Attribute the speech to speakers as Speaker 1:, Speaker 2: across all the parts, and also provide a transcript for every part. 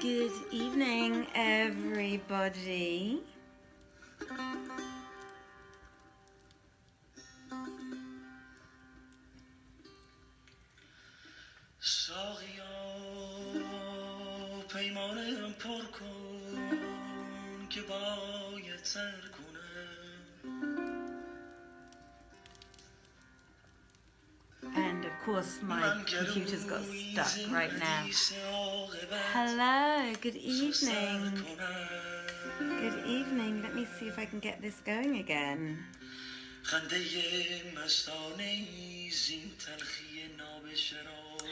Speaker 1: Good evening, everybody.
Speaker 2: ساقیا پیمانم پر کن که باید سر کنم.
Speaker 1: And of course my computer's got stuck right now. Hello, good evening. Good evening. Let me see if I can get this going again.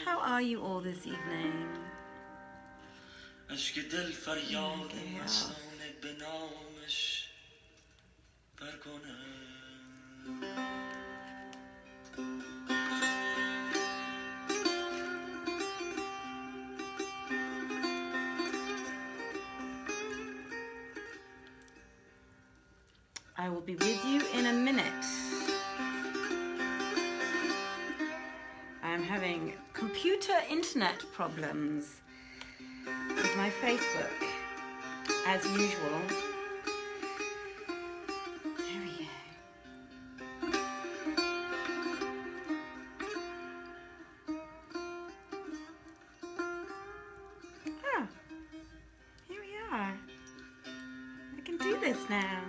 Speaker 1: How are you all this evening? I will be with you in a minute. I'm having computer internet problems with my Facebook, as usual. There we go. Ah, here we are. I can do this now.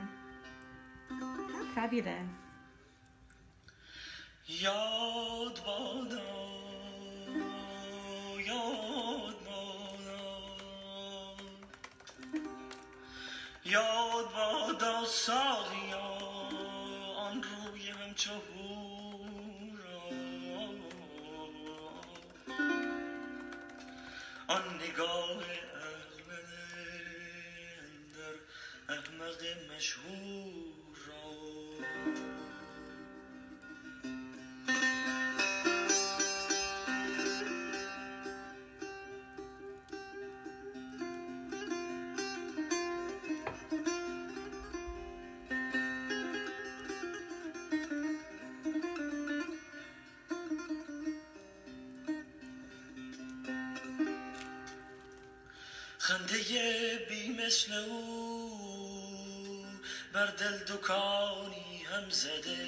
Speaker 1: How fabulous.
Speaker 2: یاد بادا یاد بادا یاد بادا ساقیا آن روی همچو هورا آن نگاه اندر احمق مشهور را خنده بی مثل او بر دل دکانی هم زده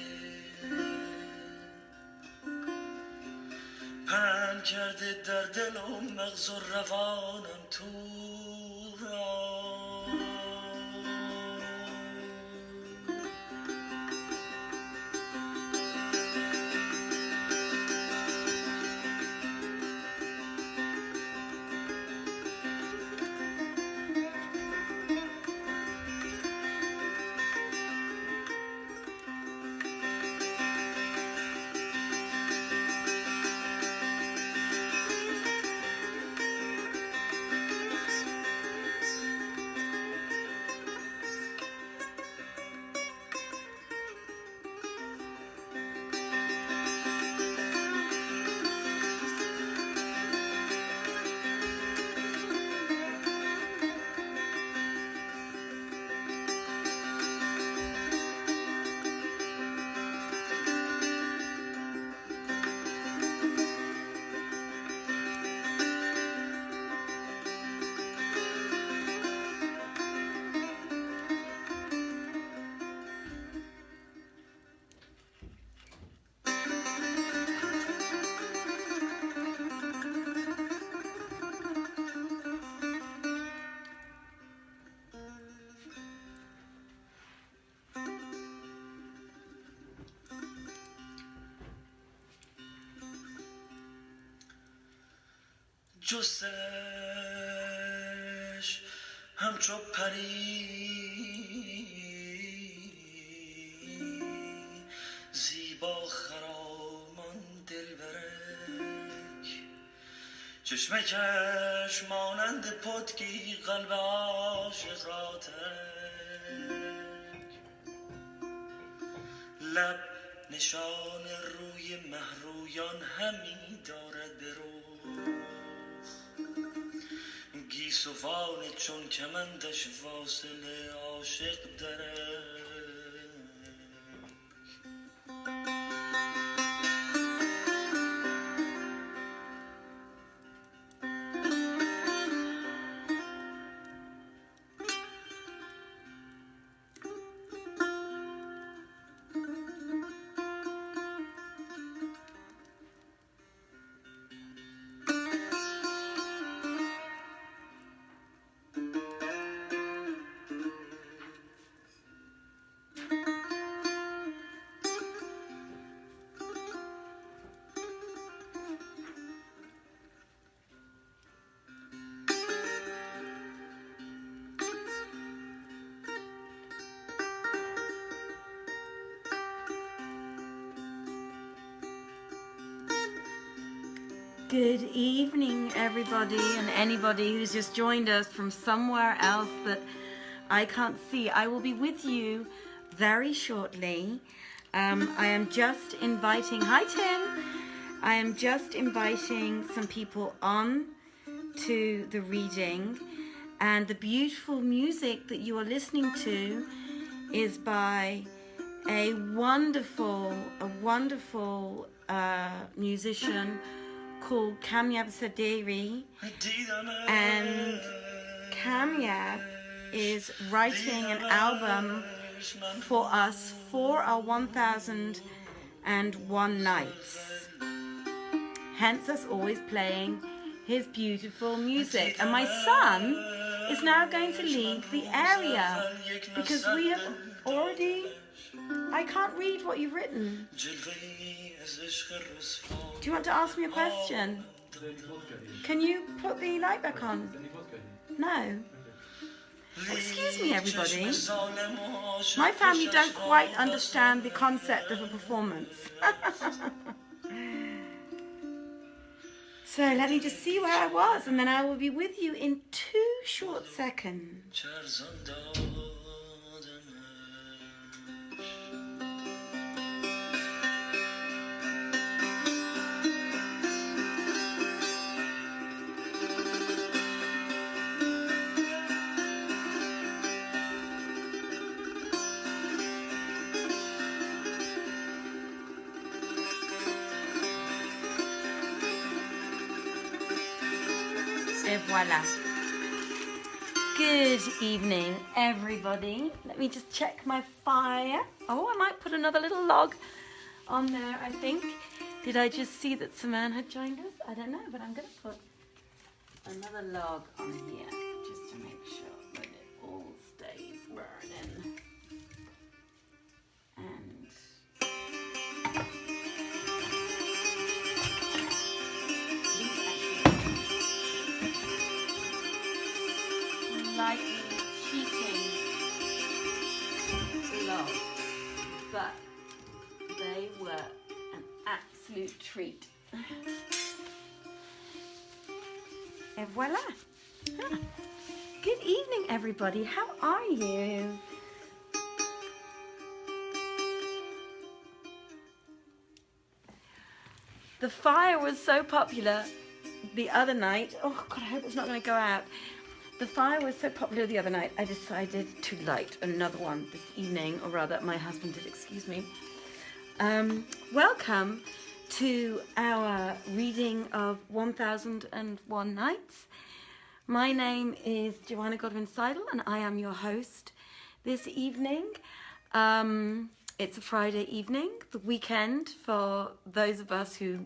Speaker 2: پهن کرده در دل و مغز و روانم تو را جستش همچو پری زیبا خرامان دلبرک چشمه کش مانند پتکی قلب عاشق را ترک لب نشان روی مهرویان همی دارد به رو گیسوان چون کمندش واصل عاشق داره
Speaker 1: Good evening, everybody, and anybody who's just joined us from somewhere else that I can't see. I will be with you very shortly. I am just inviting, hi Tim, I am just inviting some people on to the reading, and the beautiful music that you are listening to is by a wonderful musician called Kamyab Saderi, and Kamyab is writing an album for us for our 1001 nights, hence us always playing his beautiful music. And my son is now going to leave the area because we have already, I can't read what you've written. Do you want to ask me a question? Can you put the light back on? No. Excuse me, everybody. My family don't quite understand the concept of a performance. So let me just see where I was, and then I will be with you in 2 short seconds. Et voila. Good evening, everybody. Let me just check my fire. Oh, I might put another little log on there, I think. Did I just see that Saman had joined us? I don't know, but I'm going to put another log on here just to make sure that it all stays burning. And slightly cheating log, but they were an absolute treat. Et voila. Ah. Good evening, everybody. How are you? The fire was so popular the other night. Oh God, I hope it's not going to go out. The fire was so popular the other night, I decided to light another one this evening, or rather my husband did, excuse me. Welcome to our reading of 1001 Nights. My name is Joanna Godwin-Seidel and I am your host this evening. It's a Friday evening, the weekend for those of us who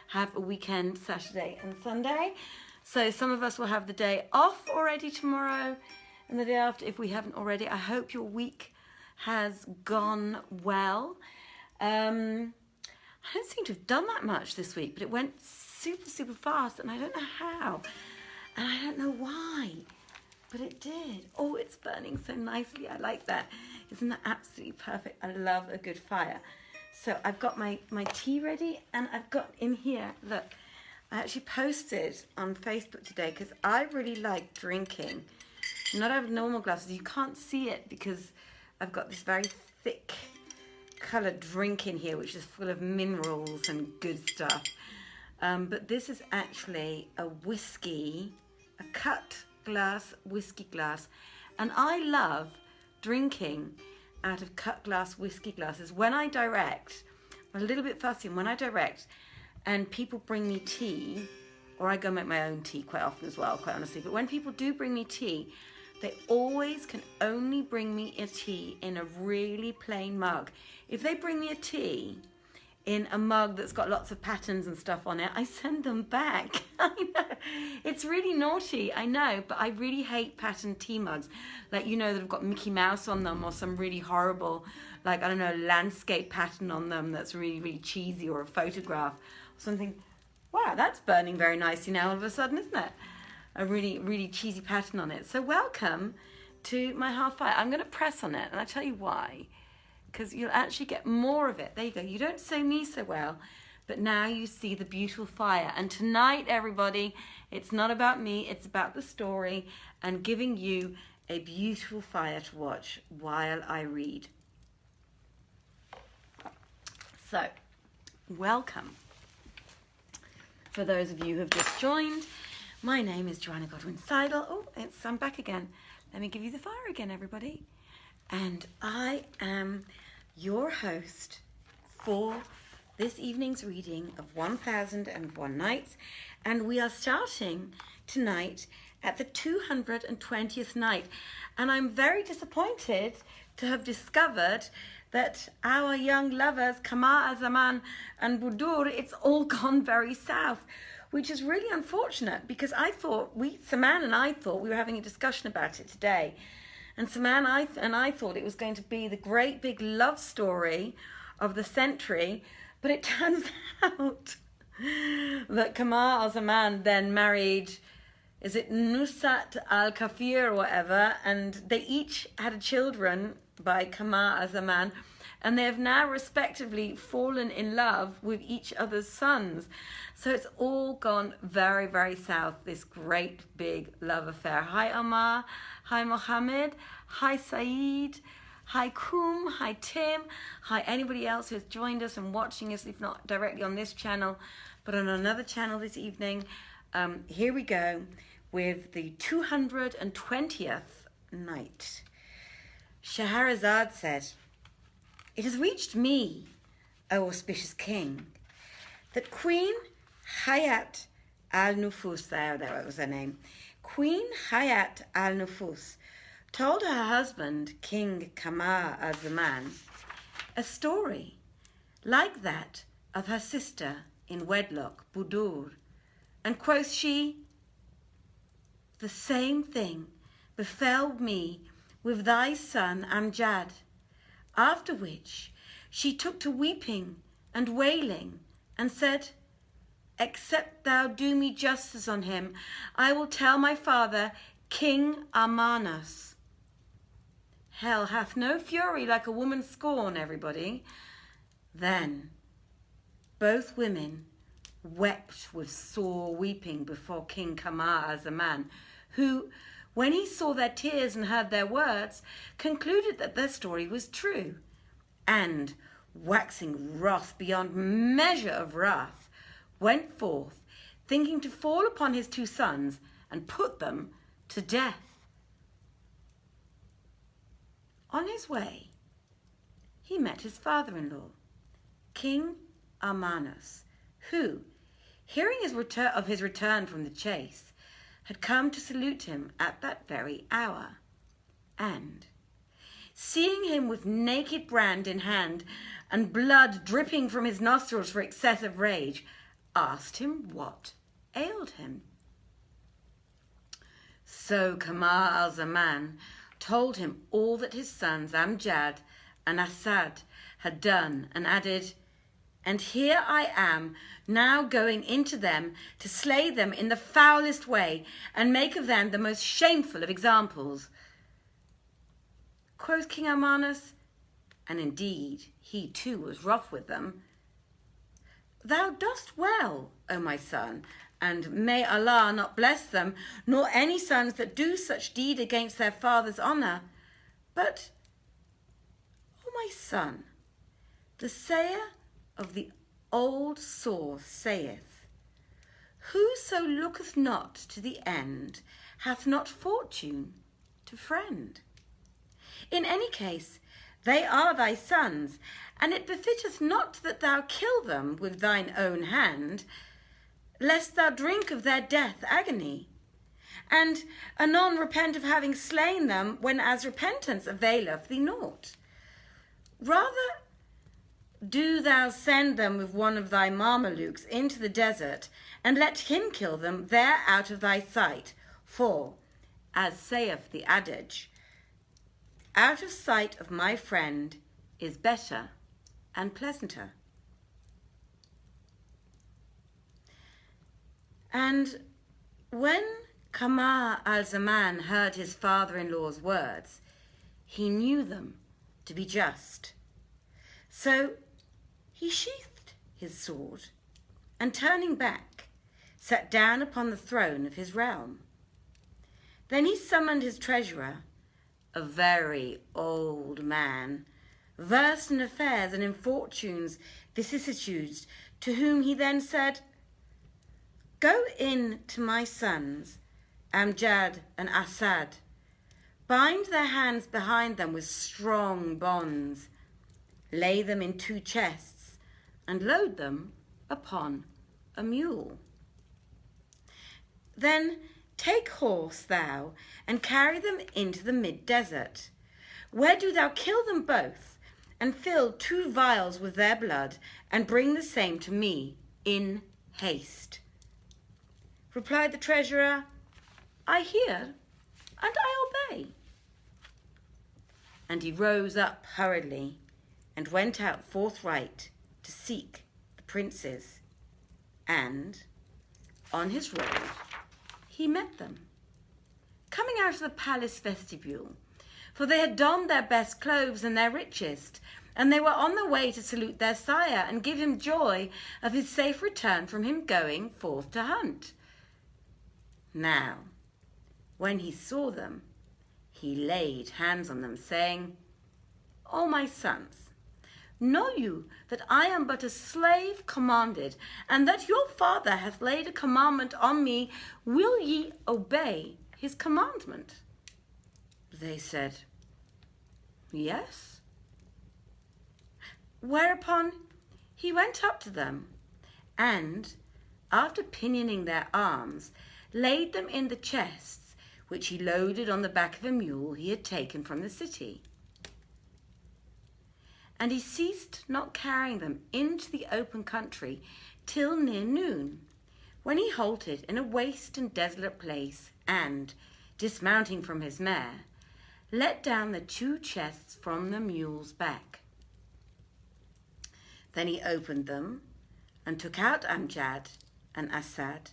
Speaker 1: have a weekend, Saturday and Sunday. So some of us will have the day off already tomorrow and the day after if we haven't already. I hope your week has gone well. I don't seem to have done that much this week, but it went super fast and I don't know how. And I don't know why, but it did. Oh, it's burning so nicely. I like that. Isn't that absolutely perfect? I love a good fire. So I've got my tea ready, and I've got in here, look, I actually posted on Facebook today because I really like drinking. Not out of normal glasses. You can't see it because I've got this very thick coloured drink in here which is full of minerals and good stuff. But this is actually a whiskey, a cut glass whiskey glass. And I love drinking out of cut glass whiskey glasses. When I direct, I'm a little bit fussy, and when I direct and people bring me tea, or I go make my own tea quite often as well, quite honestly, but when people do bring me tea, they always can only bring me a tea in a really plain mug. If they bring me a tea in a mug that's got lots of patterns and stuff on it, I send them back. I know, it's really naughty, I know, but I really hate patterned tea mugs. Like, you know, that have got Mickey Mouse on them or some really horrible, like, I don't know, landscape pattern on them that's really cheesy, or a photograph or something. Wow, that's burning very nicely now all of a sudden, isn't it? A really cheesy pattern on it. So welcome to my half fire. I'm going to press on it, and I'll tell you why. Because you'll actually get more of it. There you go. You don't say me so well, but now you see the beautiful fire. And tonight, everybody, it's not about me, it's about the story and giving you a beautiful fire to watch while I read. So, welcome. For those of you who have just joined, my name is Joanna Godwin Seidel. Oh, I'm back again. Let me give you the fire again, everybody. And I am your host for this evening's reading of 1001 Nights. And we are starting tonight at the 220th night. And I'm very disappointed to have discovered that our young lovers, Kamar Zaman and Budur, it's all gone very south, which is really unfortunate because Saman and I thought we were having a discussion about it today. And Saman and I thought it was going to be the great big love story of the century, but it turns out that Kamar Zaman then married, is it Nusrat al-Kafir or whatever, and they each had children by Kamar Zaman, and they have now respectively fallen in love with each other's sons. So it's all gone very, very south, this great big love affair. Hi Amar, hi Mohammed, hi Saeed, hi Kum, hi Tim, hi anybody else who's joined us and watching us, if not directly on this channel, but on another channel this evening. Here we go with the 220th night. Scheherazade said, "It has reached me, O auspicious king, that Queen Hayat al-Nufus," that was her name, Queen Hayat al-Nufus told her husband, King Kamar al-Zaman, a story like that of her sister in wedlock, Budur, and quoth she, "The same thing befell me with thy son Amjad," after which she took to weeping and wailing and said, "Except thou do me justice on him, I will tell my father, King Armanos." Hell hath no fury like a woman's scorn, everybody. Then both women wept with sore weeping before King Kamar Zaman, who, when he saw their tears and heard their words, concluded that their story was true, and, waxing wroth beyond measure of wrath, went forth, thinking to fall upon his two sons and put them to death. On his way, he met his father-in-law, King Armanos, who, hearing of his return from the chase, had come to salute him at that very hour, and, seeing him with naked brand in hand and blood dripping from his nostrils for excessive rage, asked him what ailed him. So Kamar al-Zaman told him all that his sons Amjad and Asad had done, and added, "And here I am now going into them to slay them in the foulest way and make of them the most shameful of examples." Quoth King Armanos, and indeed he too was wroth with them, "Thou dost well, O my son, and may Allah not bless them, nor any sons that do such deed against their father's honour. But, O my son, the sayer of the old saw saith, whoso looketh not to the end hath not fortune to friend. In any case, they are thy sons, and it befitteth not that thou kill them with thine own hand, lest thou drink of their death agony, and anon repent of having slain them, when as repentance availeth thee naught. Rather do thou send them with one of thy Mamelukes into the desert, and let him kill them there out of thy sight. For, as saith the adage, out of sight of my friend is better and pleasanter. And when Kamar al-Zaman heard his father-in-law's words, he knew them to be just. So he sheathed his sword and turning back, sat down upon the throne of his realm. Then he summoned his treasurer, a very old man, versed in affairs and in fortune's vicissitudes, to whom he then said, "Go in to my sons, Amjad and Asad, bind their hands behind them with strong bonds, lay them in 2 chests, and load them upon a mule. Then take horse thou, and carry them into the mid-desert, where do thou kill them both, and fill 2 vials with their blood, and bring the same to me in haste." Replied the treasurer, "I hear, and I obey." And he rose up hurriedly, and went out forthright to seek the princes. And on his road he met them, coming out of the palace vestibule, for they had donned their best clothes and their richest, and they were on the way to salute their sire and give him joy of his safe return from him going forth to hunt. Now, when he saw them, he laid hands on them, saying, "O my sons, know you that I am but a slave commanded, and that your father hath laid a commandment on me? Will ye obey his commandment?" They said, "Yes." Whereupon he went up to them, and, after pinioning their arms, laid them in the chests, which he loaded on the back of a mule he had taken from the city. And he ceased not carrying them into the open country till near noon, when he halted in a waste and desolate place, and, dismounting from his mare, let down the 2 chests from the mule's back. Then he opened them, and took out Amjad and Asad,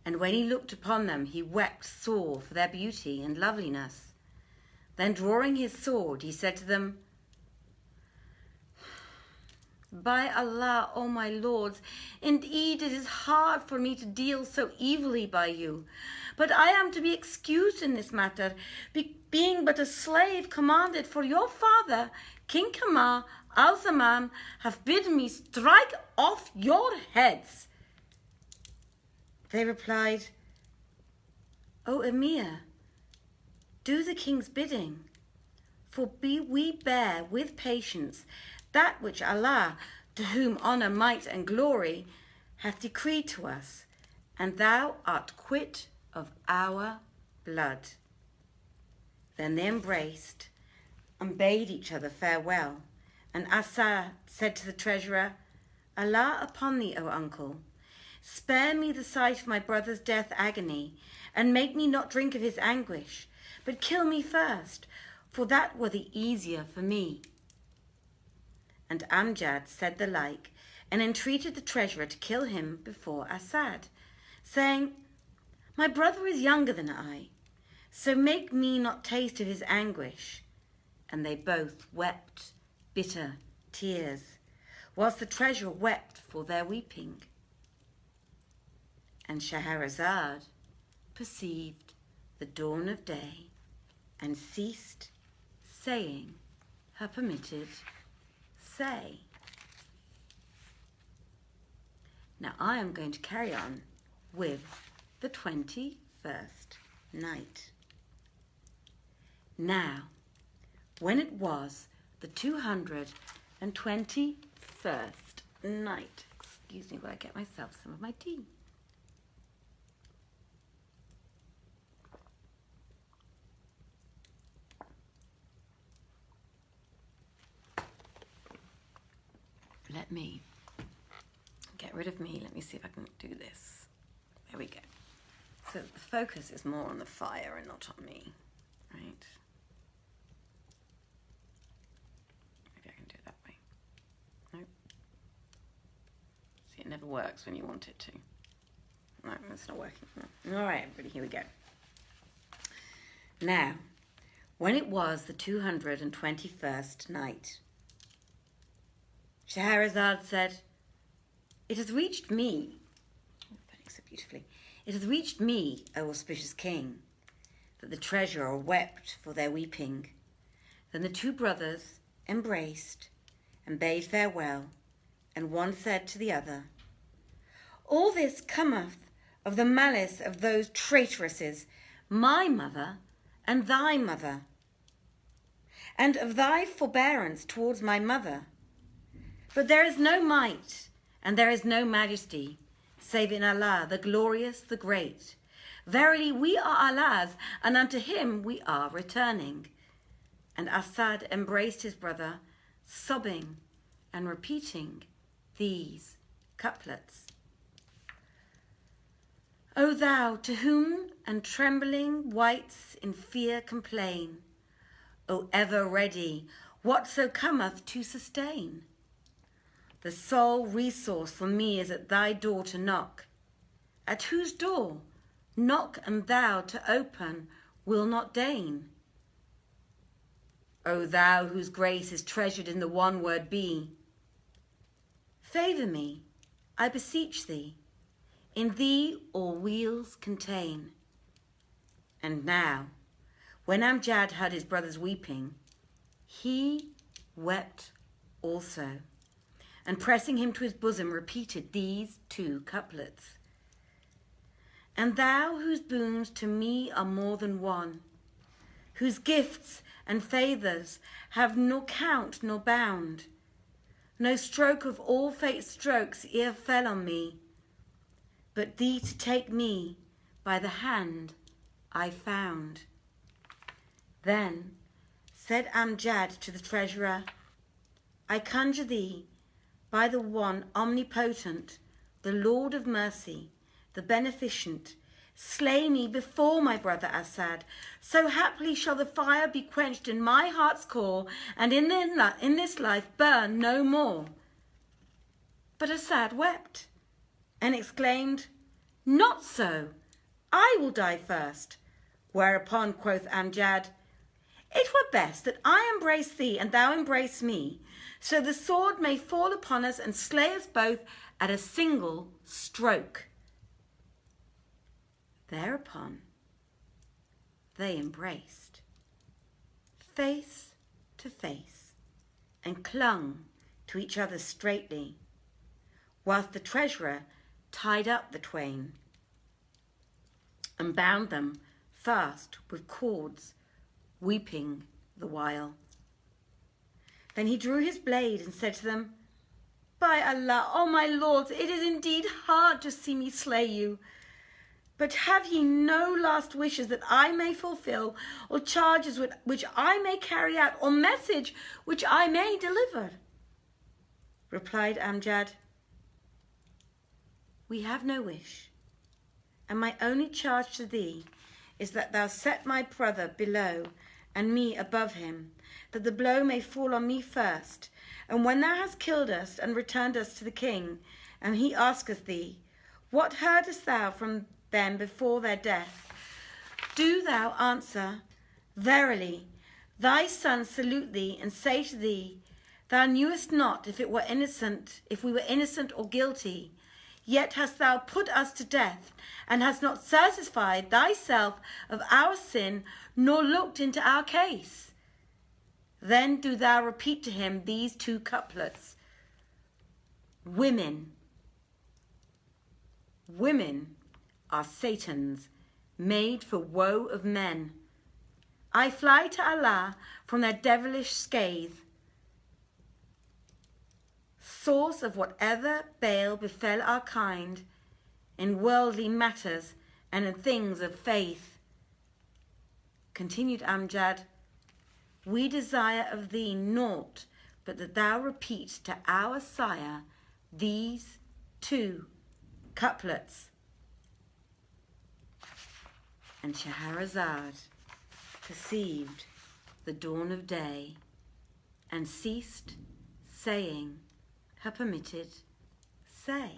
Speaker 1: and when he looked upon them, he wept sore for their beauty and loveliness. Then drawing his sword, he said to them, "By Allah, O my lords, indeed it is hard for me to deal so evilly by you, but I am to be excused in this matter, being but a slave commanded, for your father, King Kamar al-Zaman, hath bidden me strike off your heads." They replied, "O Emir, do the king's bidding, for we bear with patience that which Allah, to whom honour, might, and glory, hath decreed to us, and thou art quit of our blood." Then they embraced and bade each other farewell, and Asad said to the treasurer, "Allah upon thee, O uncle, spare me the sight of my brother's death agony, and make me not drink of his anguish, but kill me first, for that were the easier for me." And Amjad said the like, and entreated the treasurer to kill him before Asad, saying, "My brother is younger than I, so make me not taste of his anguish." And they both wept bitter tears, whilst the treasurer wept for their weeping. And Scheherazade perceived the dawn of day, and ceased saying her permitted say. Now I am going to carry on with the 21st night. Now, when it was the 221st night, excuse me while I get myself some of my tea. Let me get rid of me. Let me see if I can do this. There we go. So the focus is more on the fire and not on me, right? Maybe I can do it that way. Nope. See, it never works when you want it to. No, it's not working. No. All right, everybody, here we go. Now, when it was the 221st night, Scheherazade said, It hath reached me, oh, so beautifully, it hath reached me, O auspicious king, that the treasurer wept for their weeping. Then the two brothers embraced and bade farewell, and one said to the other, all this cometh of the malice of those traitresses, my mother and thy mother, and of thy forbearance towards my mother. But there is no might, and there is no majesty, save in Allah, the glorious, the great. Verily we are Allah's, and unto him we are returning. And Asad embraced his brother, sobbing and repeating these couplets. O thou to whom and trembling wights in fear complain, O ever ready, whatso cometh to sustain. The sole resource for me is at thy door to knock. At whose door? Knock, and thou to open will not deign. O thou whose grace is treasured in the one word be, favour me, I beseech thee, in thee all weals contain. And now, when Amjad heard his brothers weeping, he wept also, and pressing him to his bosom repeated these two couplets. And thou whose boons to me are more than one, whose gifts and favours have nor count nor bound, no stroke of all fate's strokes e'er fell on me, but thee to take me by the hand I found. Then said Amjad to the treasurer, I conjure thee by the one omnipotent, the Lord of mercy, the beneficent, slay me before my brother Asad, so haply shall the fire be quenched in my heart's core, and in this life burn no more. But Asad wept, and exclaimed, not so, I will die first. Whereupon quoth Amjad, it were best that I embrace thee and thou embrace me, so the sword may fall upon us and slay us both at a single stroke. Thereupon they embraced, face to face, and clung to each other straitly, whilst the treasurer tied up the twain and bound them fast with cords, weeping the while. Then he drew his blade and said to them, by Allah, O my lords, it is indeed hard to see me slay you. But have ye no last wishes that I may fulfill, or charges which I may carry out, or message which I may deliver? Replied Amjad, we have no wish, and my only charge to thee is that thou set my brother below and me above him, that the blow may fall on me first. And when thou hast killed us and returned us to the king, and he asketh thee, what heardest thou from them before their death? Do thou answer, verily, thy sons salute thee and say to thee, thou knewest not if we were innocent or guilty, yet hast thou put us to death, and hast not satisfied thyself of our sin, nor looked into our case. Then do thou repeat to him these two couplets. Women are Satan's, made for woe of men. I fly to Allah from their devilish scathe, source of whatever bale befell our kind, in worldly matters and in things of faith. Continued Amjad, we desire of thee naught but that thou repeat to our sire these two couplets. And Shahrazad perceived the dawn of day and ceased saying her permitted say.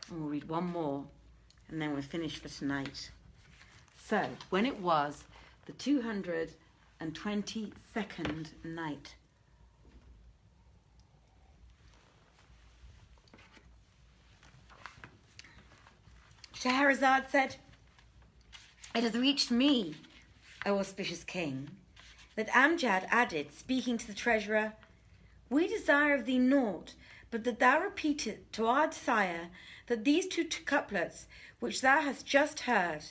Speaker 1: And we'll read one more and then we're finished for tonight. So, when it was the 222nd night, Scheherazade said, "It hath reached me, O auspicious king, that Amjad added, speaking to the treasurer, We desire of thee naught, but that thou repeat it to our sire, that these two couplets which thou hast just heard,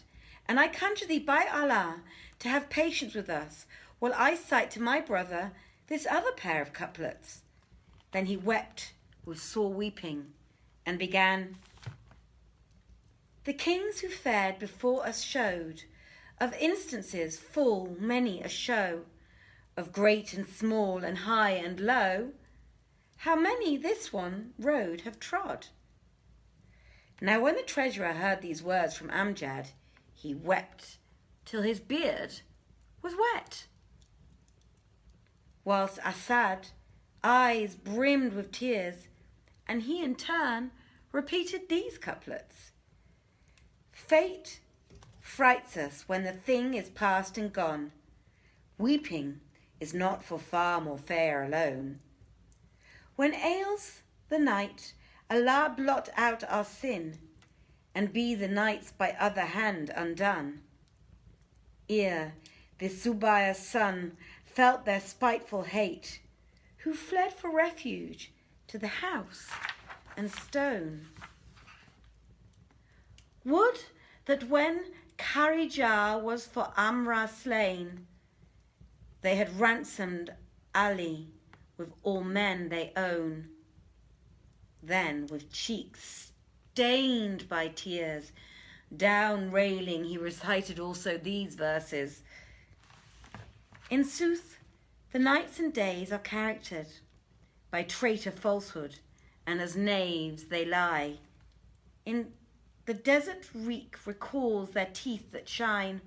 Speaker 1: and I conjure thee by Allah to have patience with us, while I cite to my brother this other pair of couplets." Then he wept with sore weeping, and began, "The kings who fared before us showed of instances full many a show, of great and small and high and low, how many this one road have trod." Now when the treasurer heard these words from Amjad, he wept till his beard was wet, whilst Asad eyes brimmed with tears, and he in turn repeated these couplets. "Fate frights us when the thing is past and gone. Weeping is not for farm or fair alone. When ails the night, Allah blot out our sin, and be the nights by other hand undone. Ere this Zubayr's son felt their spiteful hate, who fled for refuge to the house and stone. Would that when Kharijah was for Amrah slain, they had ransomed Ali with all men they own. Then with cheeks stained by tears, down railing he recited also these verses. In sooth, the nights and days are charactered by traitor falsehood, and as knaves they lie. In the desert reek recalls their teeth that shine.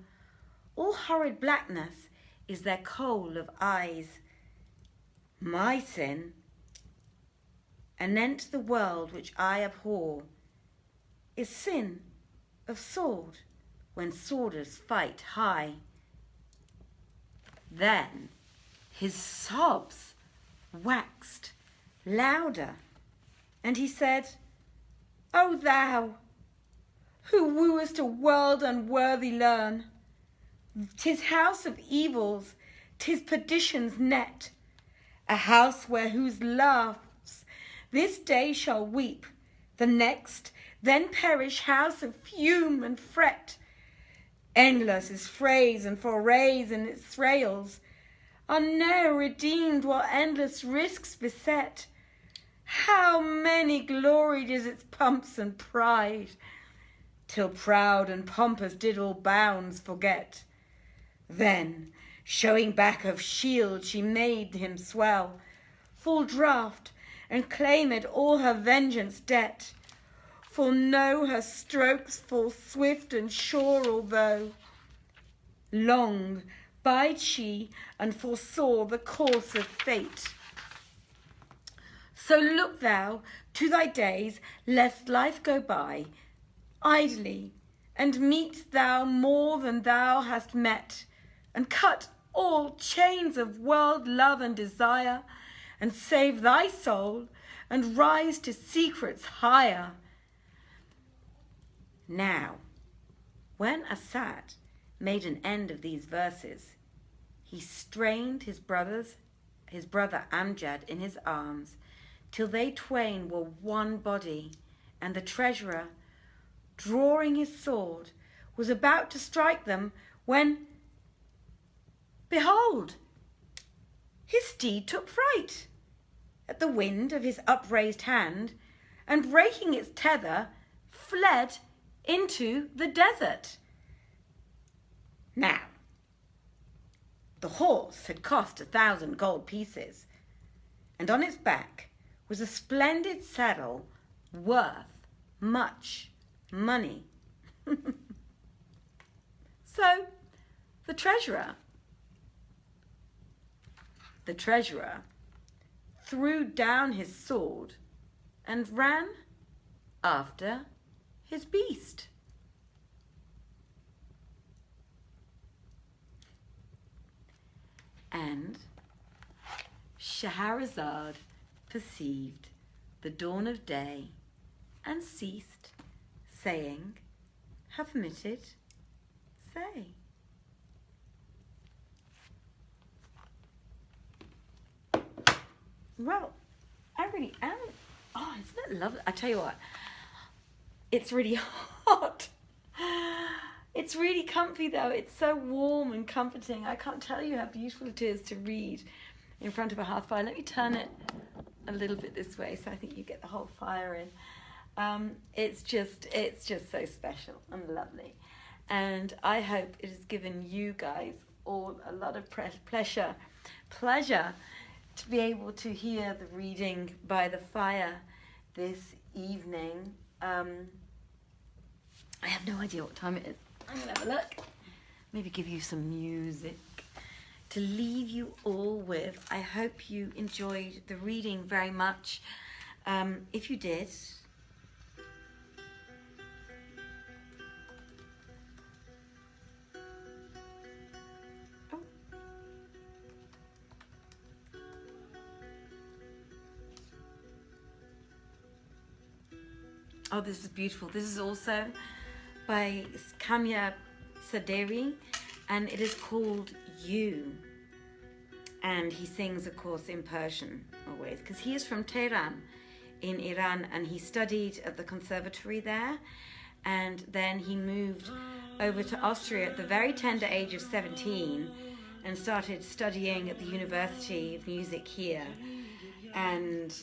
Speaker 1: All horrid blackness is their kohl of eyes. My sin, anent the world which I abhor, is sin of sword when sworders fight high." Then his sobs waxed louder, and he said, "O thou, who wooest a world unworthy, learn. 'Tis house of evils, 'tis perdition's net, a house where whose laughs this day shall weep, the next then perish, house of fume and fret. Endless is phrase and forays in its rails, are ne'er redeemed while endless risks beset. How many gloried is its pomps and pride, till proud and pompous did all bounds forget. Then, showing back of shield, she made him swell, full draught, and claimed all her vengeance debt. For know her strokes fall swift and sure, although long bide she and foresaw the course of fate. So look thou to thy days, lest life go by idly, and meet thou more than thou hast met, and cut all chains of world love and desire, and save thy soul, and rise to secrets higher." Now, when Asad made an end of these verses, he strained his brother Amjad in his arms, till they twain were one body, and the treasurer, drawing his sword, was about to strike them, when, behold, his steed took fright at the wind of his upraised hand, and breaking its tether, fled into the desert. Now, the horse had cost 1,000 gold pieces, and on its back was a splendid saddle worth much money. So the treasurer threw down his sword and ran after his beast. And Scheherazade perceived the dawn of day and ceased saying have permitted say. Well, I really am. Oh, isn't it lovely? I tell you what, it's really hot. It's really comfy though. It's so warm and comforting. I can't tell you how beautiful it is to read in front of a hearth fire. Let me turn it a little bit this way so I think you get the whole fire in. It's just so special and lovely. And I hope it has given you guys all a lot of pleasure to be able to hear the reading by the fire this evening. I have no idea what time it is. I'm going to have a look. Maybe give you some music to leave you all with. I hope you enjoyed the reading very much. If you did, oh, this is beautiful. This is also by Kamya Saderi, and it is called You. And he sings, of course, in Persian always, because he is from Tehran in Iran, and he studied at the conservatory there, and then he moved over to Austria at the very tender age of 17 and started studying at the University of Music here. And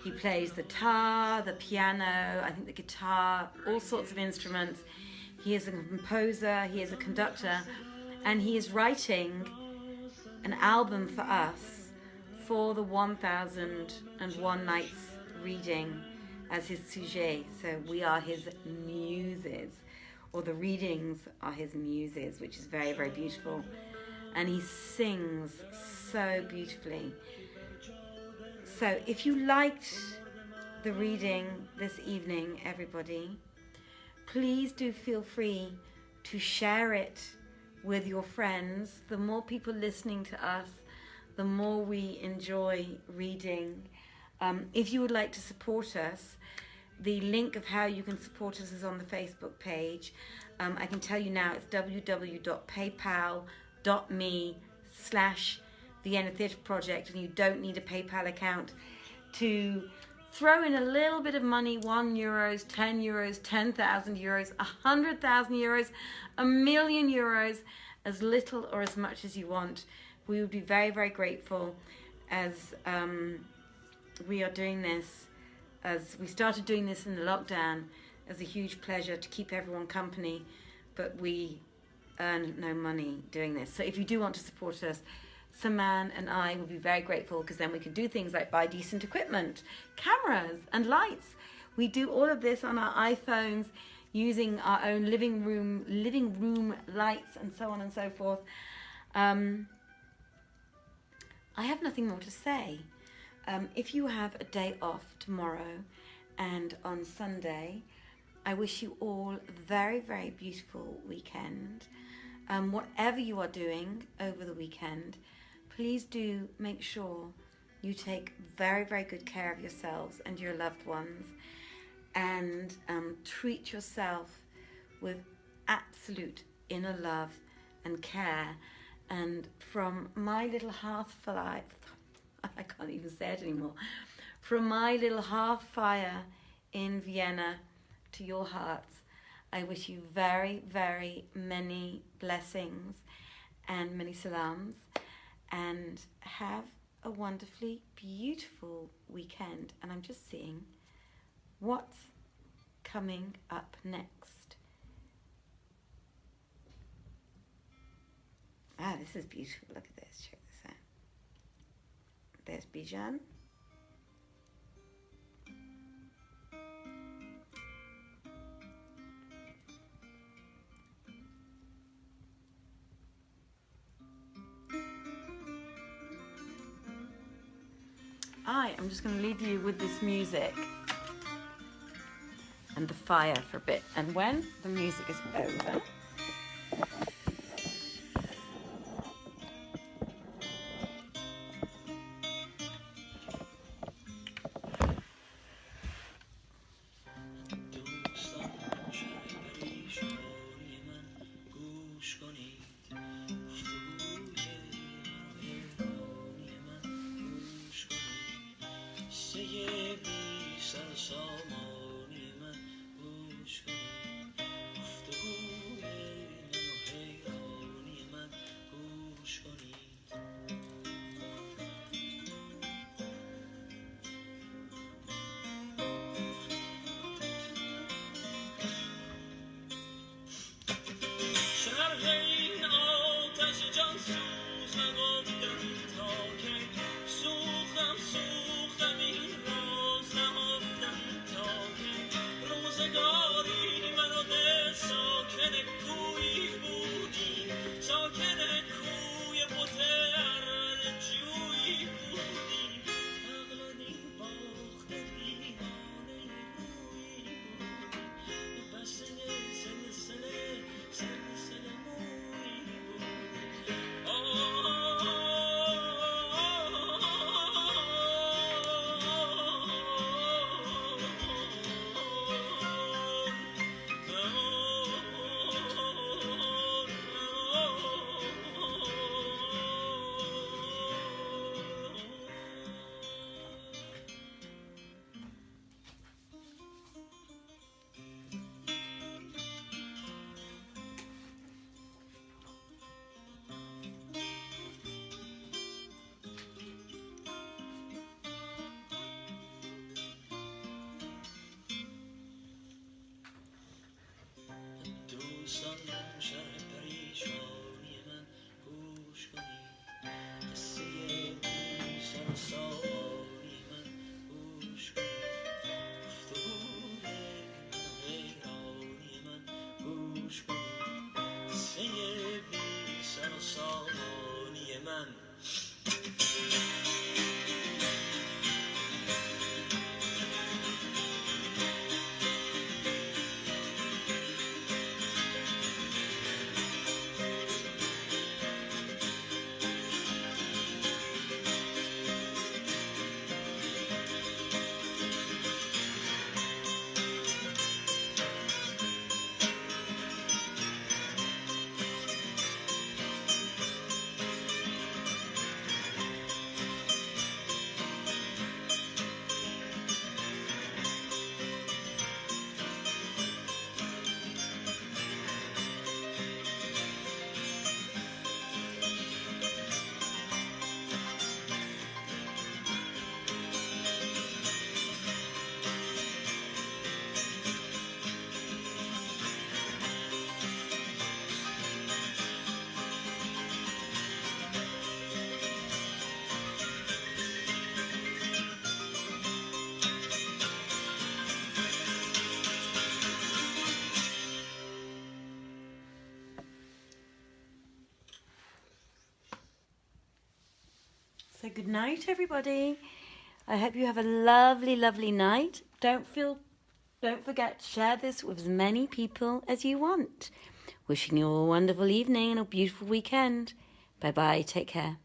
Speaker 1: he plays the tar, the piano, I think the guitar, all sorts of instruments. He is a composer, he is a conductor, and he is writing an album for us for the 1001 Nights reading as his sujet. So we are his muses, or the readings are his muses, which is very, very beautiful. And he sings so beautifully. So if you liked the reading this evening, everybody, please do feel free to share it with your friends. The more people listening to us, the more we enjoy reading. If you would like to support us, the link of how you can support us is on the Facebook page. I can tell you now, it's www.paypal.me/Vienna Theatre Project, and you don't need a PayPal account to throw in a little bit of money, €1, €10, 10,000 euros, 100,000 euros, €1,000,000, as little or as much as you want. We would be very, very grateful, as we are doing this, as we started doing this in the lockdown, as a huge pleasure to keep everyone company, but we earn no money doing this. So if you do want to support us, Saman and I will be very grateful, because then we can do things like buy decent equipment, cameras and lights. We do all of this on our iPhones using our own living room lights and so on and so forth. I have nothing more to say. If you have a day off tomorrow and on Sunday, I wish you all a very, very beautiful weekend. Whatever you are doing over the weekend, please do make sure you take very, very good care of yourselves and your loved ones, and treat yourself with absolute inner love and care. And from my little hearth fire, I can't even say it anymore, from my little hearth fire in Vienna to your hearts, I wish you very, very many blessings and many salams, and have a wonderfully beautiful weekend. And I'm just seeing what's coming up next. Ah, this is beautiful. Look at this. Check this out. There's Bijan. I am just going to leave you with this music and the fire for a bit. And when the music is over,
Speaker 2: نیستان شرح پریشانی من گوش کنید قصه بی سر و سامانی من گوش کنید گفتگوی حیرانی من گوش کنید قصه بی سر و سامانی من.
Speaker 1: So good night, everybody. I hope you have a lovely, lovely night. Don't forget to share this with as many people as you want. Wishing you a wonderful evening and a beautiful weekend. Bye-bye. Take care.